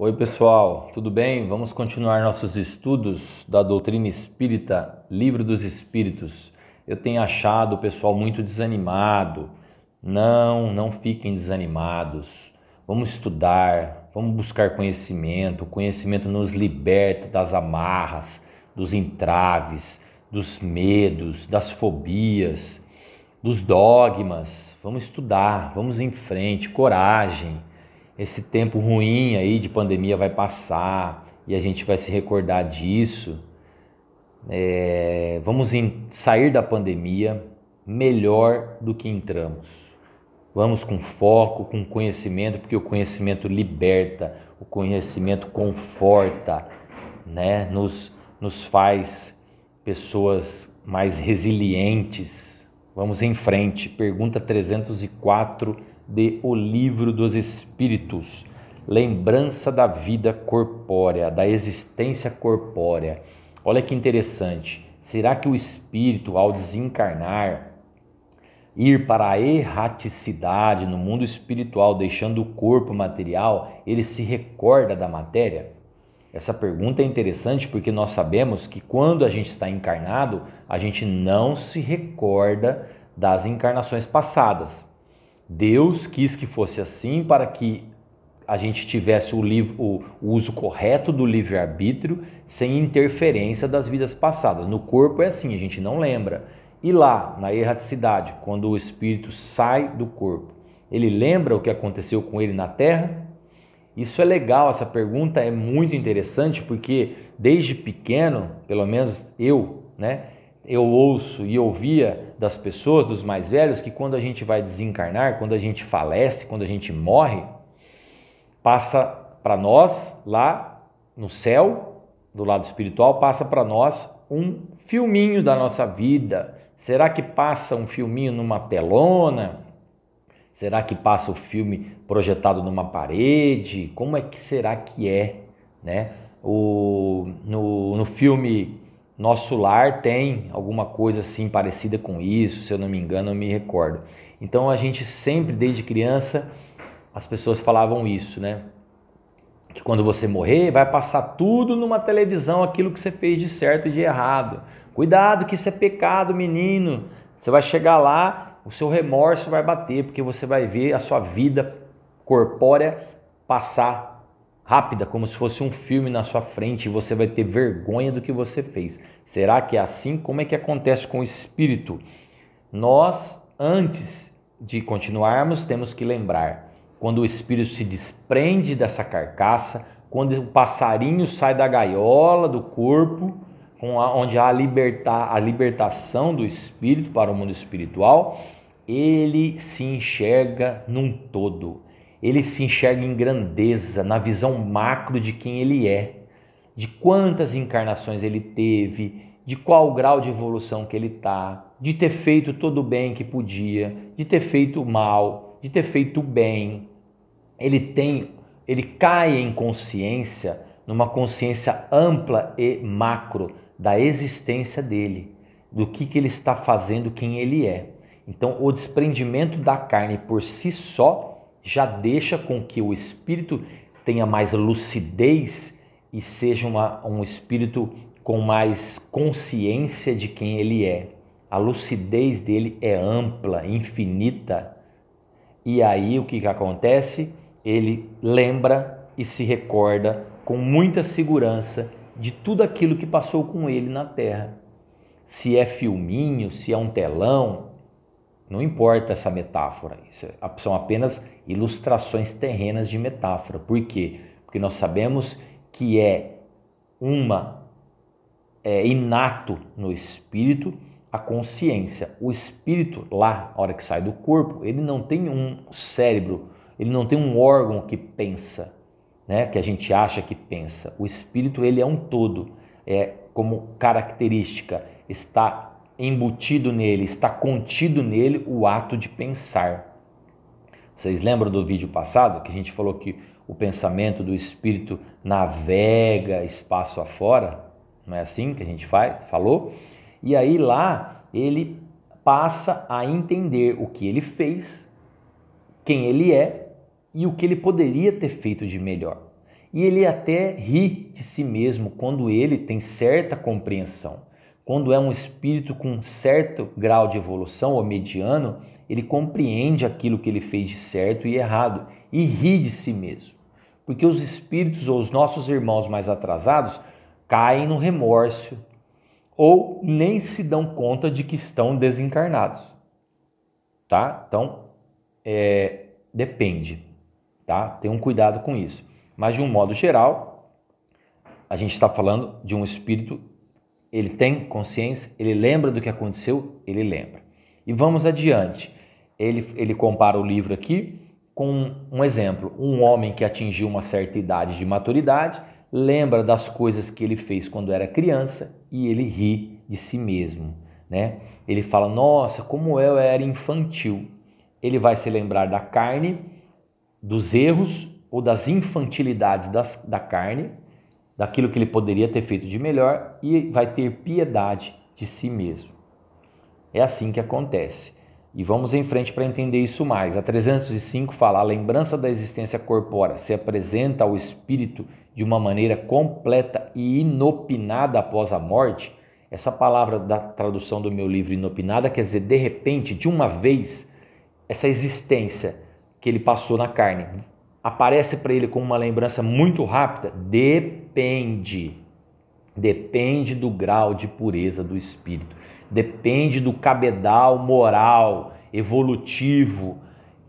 Oi, pessoal, tudo bem? Vamos continuar nossos estudos da doutrina espírita, Livro dos Espíritos. Eu tenho achado o pessoal muito desanimado. Não fiquem desanimados. Vamos estudar, vamos buscar conhecimento. O conhecimento nos liberta das amarras, dos entraves, dos medos, das fobias, dos dogmas. Vamos estudar, vamos em frente, coragem. Esse tempo ruim aí de pandemia vai passar e a gente vai se recordar disso. Vamos sair da pandemia melhor do que entramos. Vamos com foco, com conhecimento, porque o conhecimento liberta, o conhecimento conforta, né? Nos faz pessoas mais resilientes. Vamos em frente. Pergunta 304 de O Livro dos Espíritos. Lembrança da vida corpórea, da existência corpórea. Olha que interessante. Será que o espírito, ao desencarnar, ir para a erraticidade no mundo espiritual, deixando o corpo material, ele se recorda da matéria? Essa pergunta é interessante porque nós sabemos que quando a gente está encarnado, a gente não se recorda das encarnações passadas. Deus quis que fosse assim para que a gente tivesse o uso correto do livre-arbítrio sem interferência das vidas passadas. No corpo é assim, a gente não lembra. E lá, na erraticidade, quando o espírito sai do corpo, ele lembra o que aconteceu com ele na Terra? Isso é legal, essa pergunta é muito interessante porque desde pequeno, pelo menos eu, né, eu ouço e ouvia das pessoas, dos mais velhos, que quando a gente vai desencarnar, quando a gente falece, quando a gente morre, passa para nós lá no céu, do lado espiritual, passa para nós um filminho da nossa vida. Será que passa um filminho numa telona? Será que passa o filme projetado numa parede? Como é que será que é, né? No filme Nosso Lar tem alguma coisa assim parecida com isso, se eu não me engano, eu me recordo. Então a gente sempre, desde criança, as pessoas falavam isso, né? Que quando você morrer, vai passar tudo numa televisão, aquilo que você fez de certo e de errado. Cuidado que isso é pecado, menino. Você vai chegar lá, o seu remorso vai bater, porque você vai ver a sua vida corpórea passar rápida, como se fosse um filme na sua frente, e você vai ter vergonha do que você fez. Será que é assim? Como é que acontece com o espírito? Nós, antes de continuarmos, temos que lembrar, quando o espírito se desprende dessa carcaça, quando o passarinho sai da gaiola do corpo, onde há a libertação do espírito para o mundo espiritual, ele se enxerga num todo. Ele se enxerga em grandeza, na visão macro de quem ele é, de quantas encarnações ele teve, de qual grau de evolução que ele está, de ter feito todo o bem que podia, de ter feito o mal, de ter feito o bem. Ele cai em consciência, numa consciência ampla e macro da existência dele, do que ele está fazendo, quem ele é. Então, o desprendimento da carne por si só já deixa com que o espírito tenha mais lucidez e seja um espírito com mais consciência de quem ele é. A lucidez dele é ampla, infinita. E aí o que acontece? Ele lembra e se recorda com muita segurança de tudo aquilo que passou com ele na Terra. Se é filminho, se é um telão, não importa essa metáfora. São apenas ilustrações terrenas de metáfora. Por quê? Porque nós sabemos que é inato no espírito a consciência. O espírito, lá, na hora que sai do corpo, ele não tem um cérebro, ele não tem um órgão que pensa, né? Que a gente acha que pensa. O espírito, ele é um todo, como característica, está embutido nele, está contido nele o ato de pensar. Vocês lembram do vídeo passado que a gente falou que o pensamento do espírito navega espaço afora? Não é assim que a gente falou? E aí lá ele passa a entender o que ele fez, quem ele é e o que ele poderia ter feito de melhor. E ele até ri de si mesmo quando ele tem certa compreensão. Quando é um espírito com certo grau de evolução ou mediano, ele compreende aquilo que ele fez de certo e errado e ri de si mesmo. Porque os espíritos ou os nossos irmãos mais atrasados caem no remorso ou nem se dão conta de que estão desencarnados, tá? Então, depende, tá? Tenham cuidado com isso. Mas de um modo geral, a gente está falando de um espírito, ele tem consciência, ele lembra do que aconteceu, ele lembra. E vamos adiante. Ele compara o livro aqui com um exemplo. Um homem que atingiu uma certa idade de maturidade, lembra das coisas que ele fez quando era criança e ele ri de si mesmo, né? Ele fala, nossa, como eu era infantil. Ele vai se lembrar da carne, dos erros ou das infantilidades da carne, daquilo que ele poderia ter feito de melhor e vai ter piedade de si mesmo. É assim que acontece. E vamos em frente para entender isso mais. A 305 fala, a lembrança da existência corpórea se apresenta ao espírito de uma maneira completa e inopinada após a morte. Essa palavra da tradução do meu livro, inopinada, quer dizer, de repente, de uma vez, essa existência que ele passou na carne aparece para ele como uma lembrança muito rápida? Depende do grau de pureza do espírito, depende do cabedal moral, evolutivo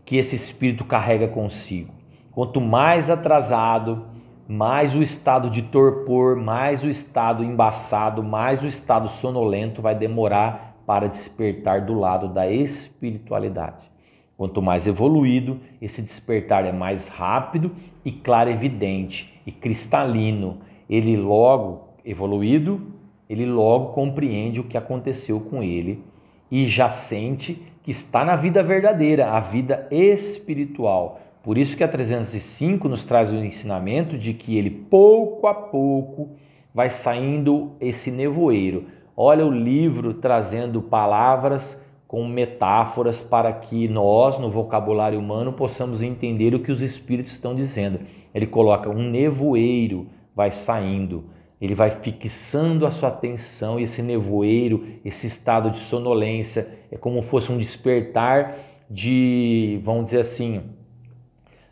que esse espírito carrega consigo. Quanto mais atrasado, mais o estado de torpor, mais o estado embaçado, mais o estado sonolento vai demorar para despertar do lado da espiritualidade. Quanto mais evoluído, esse despertar é mais rápido e claro, evidente e cristalino. Ele logo evoluído, ele logo compreende o que aconteceu com ele e já sente que está na vida verdadeira, a vida espiritual. Por isso que a 305 nos traz o ensinamento de que ele pouco a pouco vai saindo esse nevoeiro. Olha o livro trazendo palavras com metáforas para que nós, no vocabulário humano, possamos entender o que os espíritos estão dizendo. Ele coloca um nevoeiro, vai saindo, ele vai fixando a sua atenção e esse nevoeiro, esse estado de sonolência, é como fosse um despertar de, vamos dizer assim,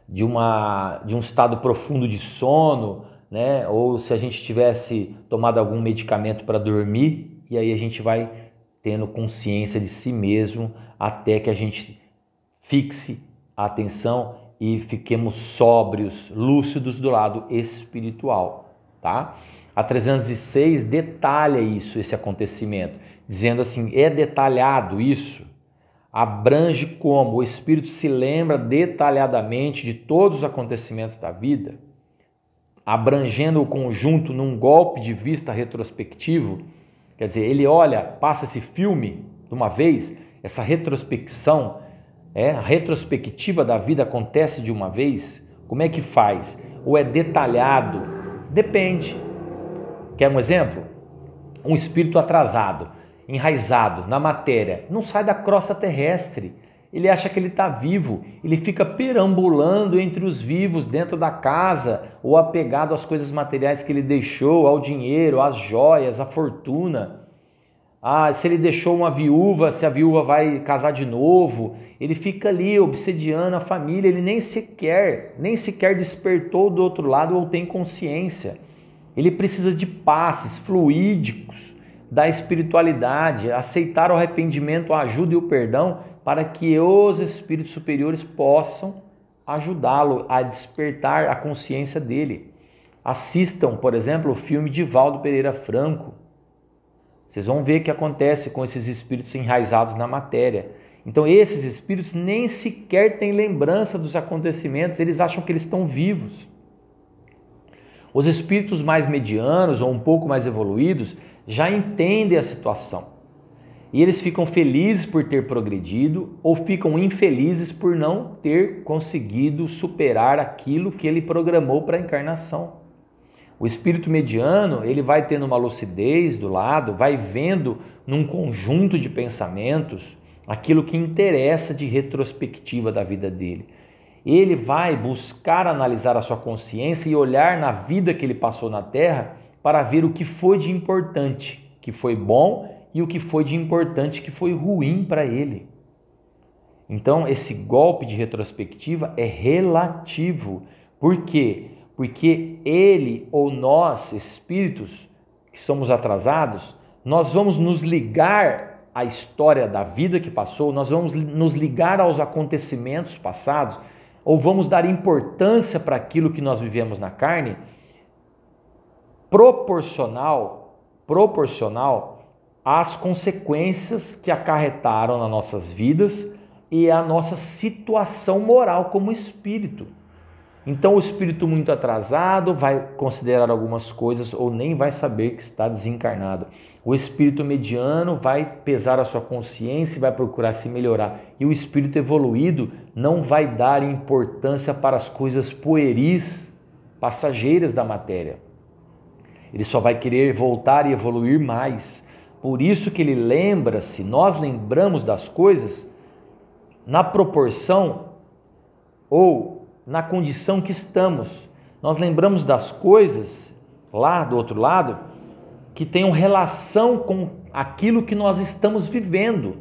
de um estado profundo de sono, né? Ou se a gente tivesse tomado algum medicamento para dormir, e aí a gente vai tendo consciência de si mesmo até que a gente fixe a atenção e fiquemos sóbrios, lúcidos do lado espiritual, tá? A 306 detalha isso, esse acontecimento, dizendo assim, é detalhado isso, abrange como o espírito se lembra detalhadamente de todos os acontecimentos da vida, abrangendo o conjunto num golpe de vista retrospectivo. Quer dizer, ele olha, passa esse filme de uma vez, essa retrospecção, a retrospectiva da vida acontece de uma vez. Como é que faz? Ou é detalhado? Depende. Quer um exemplo? Um espírito atrasado, enraizado na matéria, não sai da crosta terrestre. Ele acha que ele está vivo, ele fica perambulando entre os vivos dentro da casa ou apegado às coisas materiais que ele deixou, ao dinheiro, às joias, à fortuna. Se ele deixou uma viúva, se a viúva vai casar de novo, ele fica ali obsediando a família, ele nem sequer despertou do outro lado ou tem consciência. Ele precisa de passes fluídicos da espiritualidade, aceitar o arrependimento, a ajuda e o perdão para que os espíritos superiores possam ajudá-lo a despertar a consciência dele. Assistam, por exemplo, o filme de Valdo Pereira Franco. Vocês vão ver o que acontece com esses espíritos enraizados na matéria. Então esses espíritos nem sequer têm lembrança dos acontecimentos, eles acham que eles estão vivos. Os espíritos mais medianos ou um pouco mais evoluídos já entendem a situação. E eles ficam felizes por ter progredido ou ficam infelizes por não ter conseguido superar aquilo que ele programou para a encarnação. O espírito mediano, ele vai tendo uma lucidez do lado, vai vendo num conjunto de pensamentos aquilo que interessa de retrospectiva da vida dele. ele vai buscar analisar a sua consciência e olhar na vida que ele passou na Terra para ver o que foi de importante, que foi bom, e o que foi de importante, que foi ruim para ele. Então, esse golpe de retrospectiva é relativo. Por quê? Porque ele ou nós, espíritos que somos atrasados, nós vamos nos ligar à história da vida que passou, nós vamos nos ligar aos acontecimentos passados, ou vamos dar importância para aquilo que nós vivemos na carne, proporcional às consequências que acarretaram nas nossas vidas e a nossa situação moral como espírito. Então o espírito muito atrasado vai considerar algumas coisas ou nem vai saber que está desencarnado. O espírito mediano vai pesar a sua consciência e vai procurar se melhorar. E o espírito evoluído não vai dar importância para as coisas pueris, passageiras da matéria. Ele só vai querer voltar e evoluir mais. Por isso que ele lembra-se, nós lembramos das coisas na proporção ou na condição que estamos. Nós lembramos das coisas lá do outro lado que tenham relação com aquilo que nós estamos vivendo.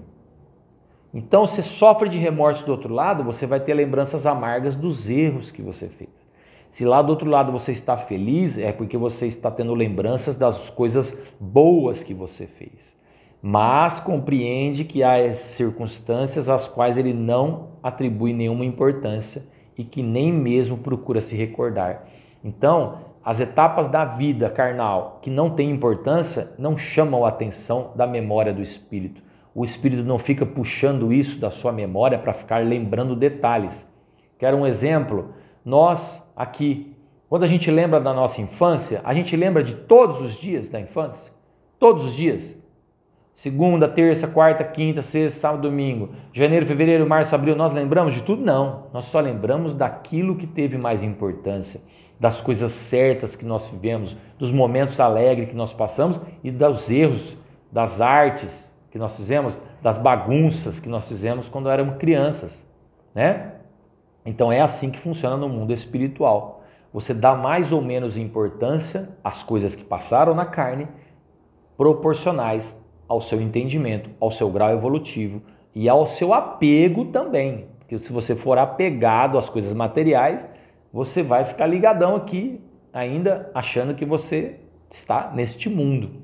Então, você sofre de remorso do outro lado, você vai ter lembranças amargas dos erros que você fez. Se lá do outro lado você está feliz, é porque você está tendo lembranças das coisas boas que você fez. Mas compreende que há circunstâncias às quais ele não atribui nenhuma importância e que nem mesmo procura se recordar. Então, as etapas da vida carnal que não têm importância não chamam a atenção da memória do espírito. O espírito não fica puxando isso da sua memória para ficar lembrando detalhes. Quero um exemplo? Nós aqui, quando a gente lembra da nossa infância, a gente lembra de todos os dias da infância? Todos os dias? Segunda, terça, quarta, quinta, sexta, sábado, domingo, janeiro, fevereiro, março, abril, nós lembramos de tudo? Não, nós só lembramos daquilo que teve mais importância, das coisas certas que nós vivemos, dos momentos alegres que nós passamos e dos erros, das artes que nós fizemos, das bagunças que nós fizemos quando éramos crianças, né? Então é assim que funciona no mundo espiritual. Você dá mais ou menos importância às coisas que passaram na carne, proporcionais ao seu entendimento, ao seu grau evolutivo e ao seu apego também. Porque se você for apegado às coisas materiais, você vai ficar ligadão aqui, ainda achando que você está neste mundo.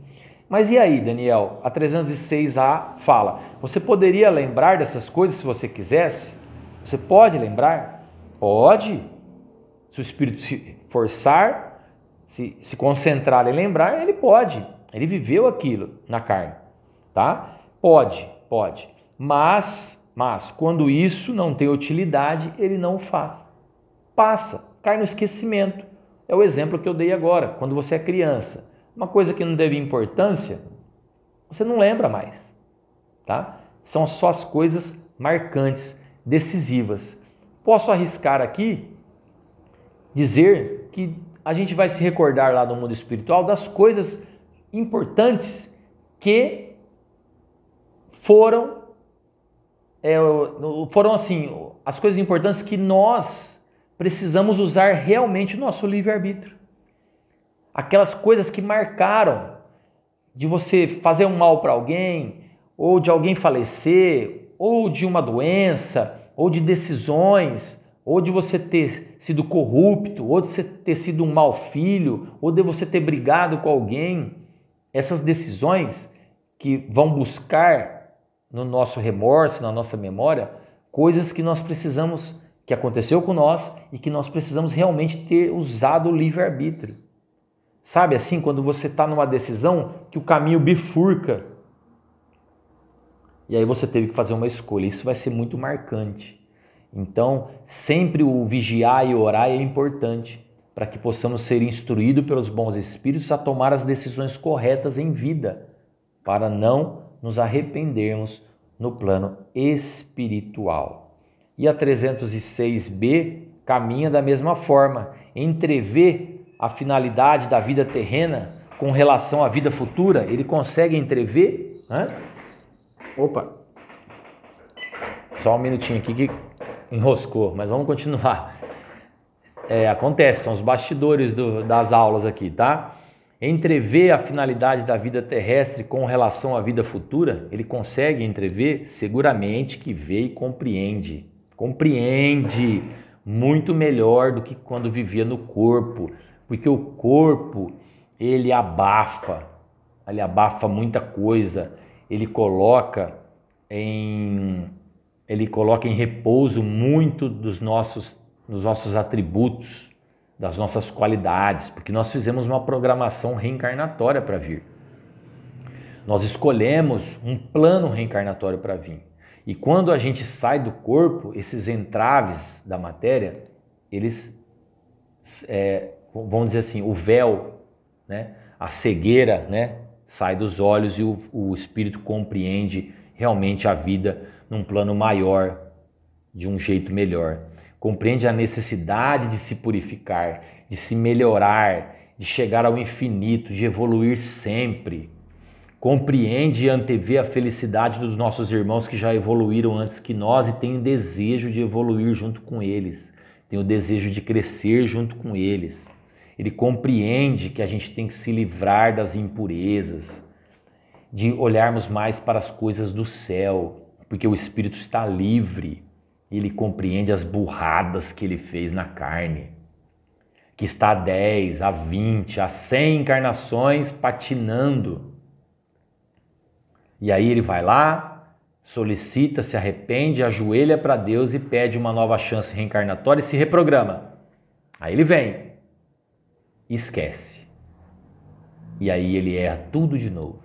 Mas e aí, Daniel? A 306A fala, você poderia lembrar dessas coisas se você quisesse? Você pode lembrar? Pode. Se o espírito se forçar, se concentrar em lembrar, ele pode. Ele viveu aquilo na carne, tá? Pode. Mas quando isso não tem utilidade, ele não o faz. Passa, cai no esquecimento. É o exemplo que eu dei agora. Quando você é criança, uma coisa que não teve importância, você não lembra mais, tá? São só as coisas marcantes, decisivas. Posso arriscar aqui dizer que a gente vai se recordar lá no mundo espiritual das coisas importantes que foram assim, as coisas importantes que nós precisamos usar realmente o nosso livre-arbítrio. Aquelas coisas que marcaram de você fazer um mal para alguém, ou de alguém falecer, ou de uma doença, ou de decisões, ou de você ter sido corrupto, ou de você ter sido um mau filho, ou de você ter brigado com alguém. Essas decisões que vão buscar no nosso remorso, na nossa memória, coisas que nós precisamos, que aconteceu com nós e que nós precisamos realmente ter usado o livre-arbítrio. Sabe assim, quando você está numa decisão que o caminho bifurca e aí você teve que fazer uma escolha, isso vai ser muito marcante. Então, sempre o vigiar e orar é importante para que possamos ser instruídos pelos bons espíritos a tomar as decisões corretas em vida, para não nos arrependermos no plano espiritual. E a 306B caminha da mesma forma, entrevê a finalidade da vida terrena com relação à vida futura. Ele consegue entrever? Opa! Só um minutinho aqui que Enroscou, mas vamos continuar. Acontece, são os bastidores das aulas aqui, tá? Entrever a finalidade da vida terrestre com relação à vida futura, ele consegue entrever? Seguramente que vê e compreende. Compreende muito melhor do que quando vivia no corpo, porque o corpo, ele abafa muita coisa, ele coloca em repouso muito dos nossos atributos, das nossas qualidades, porque nós fizemos uma programação reencarnatória para vir. Nós escolhemos um plano reencarnatório para vir. E quando a gente sai do corpo, esses entraves da matéria, eles, vamos dizer assim, o véu, né, a cegueira, né, sai dos olhos e o espírito compreende realmente a vida num plano maior, de um jeito melhor. Compreende a necessidade de se purificar, de se melhorar, de chegar ao infinito, de evoluir sempre. Compreende e antevê a felicidade dos nossos irmãos que já evoluíram antes que nós e tem o desejo de evoluir junto com eles, tem o desejo de crescer junto com eles. Ele compreende que a gente tem que se livrar das impurezas, de olharmos mais para as coisas do céu, porque o espírito está livre. Ele compreende as burradas que ele fez na carne, que está há 10, há 20, há 100 encarnações patinando. E aí ele vai lá, solicita, se arrepende, ajoelha para Deus e pede uma nova chance reencarnatória e se reprograma. Aí ele vem e esquece. E aí ele erra tudo de novo.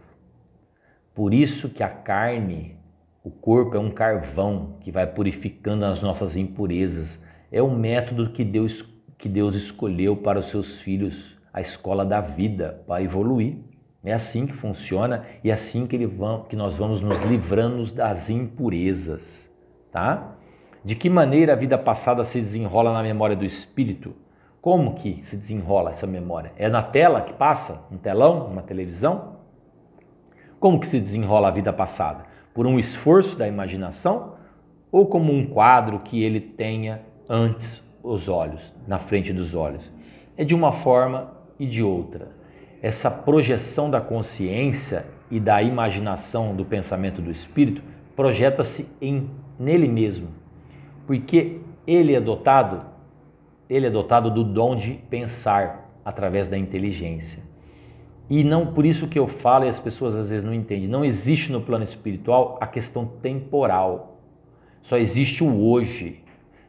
Por isso que a carne, o corpo é um carvão que vai purificando as nossas impurezas. É o método que Deus escolheu para os seus filhos, a escola da vida, para evoluir. É assim que funciona e é assim que nós vamos nos livrando das impurezas, tá? De que maneira a vida passada se desenrola na memória do espírito? Como que se desenrola essa memória? É na tela que passa? Um telão? Uma televisão? Como que se desenrola a vida passada? Por um esforço da imaginação ou como um quadro que ele tenha antes os olhos, na frente dos olhos? É de uma forma e de outra. Essa projeção da consciência e da imaginação do pensamento do espírito projeta-se nele mesmo, porque ele é dotado do dom de pensar através da inteligência. E não por isso que eu falo e as pessoas às vezes não entendem. Não existe no plano espiritual a questão temporal. Só existe o hoje.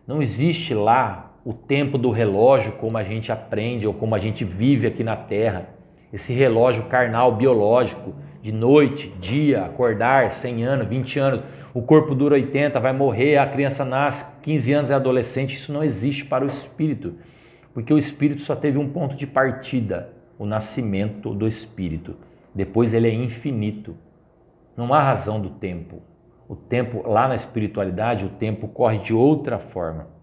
Não existe lá o tempo do relógio como a gente aprende ou como a gente vive aqui na Terra. Esse relógio carnal, biológico, de noite, dia, acordar, 100 anos, 20 anos, o corpo dura 80, vai morrer, a criança nasce, 15 anos é adolescente. Isso não existe para o espírito, porque o espírito só teve um ponto de partida, o nascimento do espírito. Depois ele é infinito. Não há razão do tempo. O tempo, lá na espiritualidade, o tempo corre de outra forma.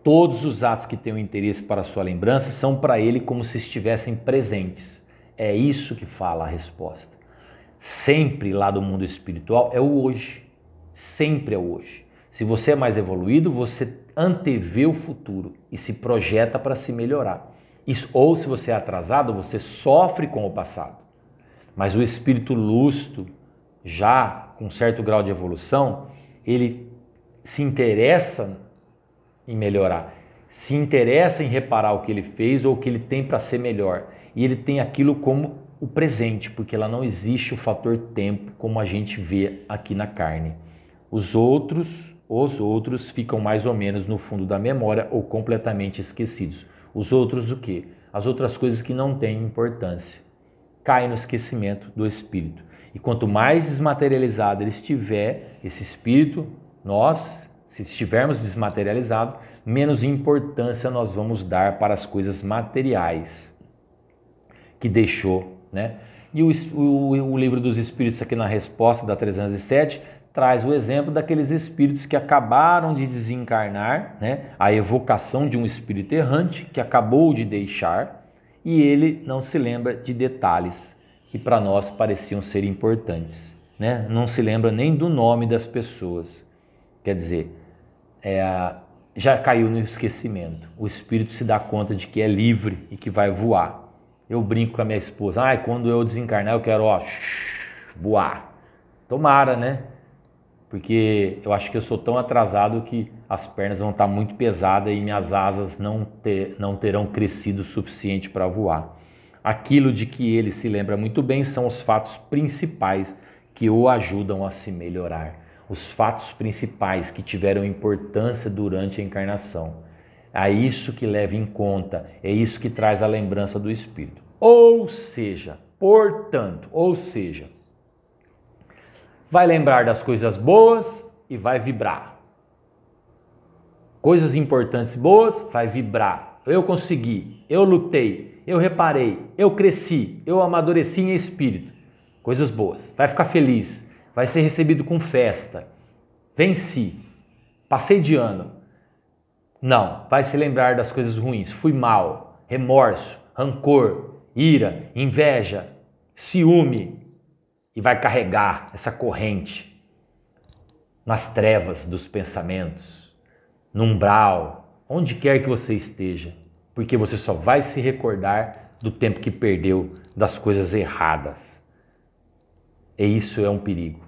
Todos os atos que têm um interesse para a sua lembrança são para ele como se estivessem presentes. É isso que fala a resposta. Sempre lá do mundo espiritual é o hoje. Sempre é o hoje. Se você é mais evoluído, você antevê o futuro e se projeta para se melhorar. Isso, ou se você é atrasado, você sofre com o passado. Mas o espírito lúcido, já com certo grau de evolução, ele se interessa em melhorar, se interessa em reparar o que ele fez ou o que ele tem para ser melhor. E ele tem aquilo como o presente, porque lá não existe o fator tempo como a gente vê aqui na carne. Os outros ficam mais ou menos no fundo da memória ou completamente esquecidos. Os outros o quê? As outras coisas que não têm importância. Caem no esquecimento do espírito. E quanto mais desmaterializado ele estiver, esse espírito, nós, se estivermos desmaterializados, menos importância nós vamos dar para as coisas materiais que deixou, né? E o livro dos Espíritos aqui na resposta da 307 traz o exemplo daqueles espíritos que acabaram de desencarnar, né? A evocação de um espírito errante que acabou de deixar e ele não se lembra de detalhes que para nós pareciam ser importantes, né? Não se lembra nem do nome das pessoas. Quer dizer, já caiu no esquecimento. O espírito se dá conta de que é livre e que vai voar. Eu brinco com a minha esposa, quando eu desencarnar eu quero voar. Tomara, né? Porque eu acho que eu sou tão atrasado que as pernas vão estar muito pesadas e minhas asas não terão crescido o suficiente para voar. Aquilo de que ele se lembra muito bem são os fatos principais que o ajudam a se melhorar. Os fatos principais que tiveram importância durante a encarnação. É isso que leva em conta, é isso que traz a lembrança do espírito. Ou seja, vai lembrar das coisas boas e vai vibrar. Coisas importantes boas, vai vibrar. Eu consegui, eu lutei, eu reparei, eu cresci, eu amadureci em espírito. Coisas boas. Vai ficar feliz, vai ser recebido com festa. Venci, passei de ano. Não, vai se lembrar das coisas ruins. Fui mal, remorso, rancor, ira, inveja, ciúme. E vai carregar essa corrente nas trevas dos pensamentos, no umbral, onde quer que você esteja, porque você só vai se recordar do tempo que perdeu, das coisas erradas. E isso é um perigo,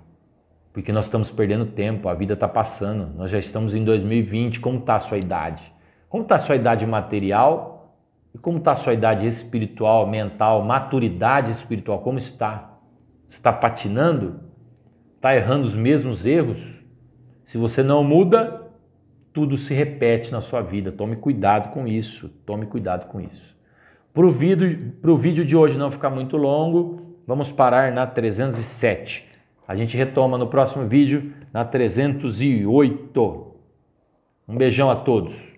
porque nós estamos perdendo tempo, a vida está passando, nós já estamos em 2020, como está a sua idade? Como está a sua idade material e como está a sua idade espiritual, mental, maturidade espiritual, como está? Você está patinando? Está errando os mesmos erros? Se você não muda, tudo se repete na sua vida. Tome cuidado com isso. Tome cuidado com isso. Para o vídeo de hoje não ficar muito longo, vamos parar na 307. A gente retoma no próximo vídeo na 308. Um beijão a todos.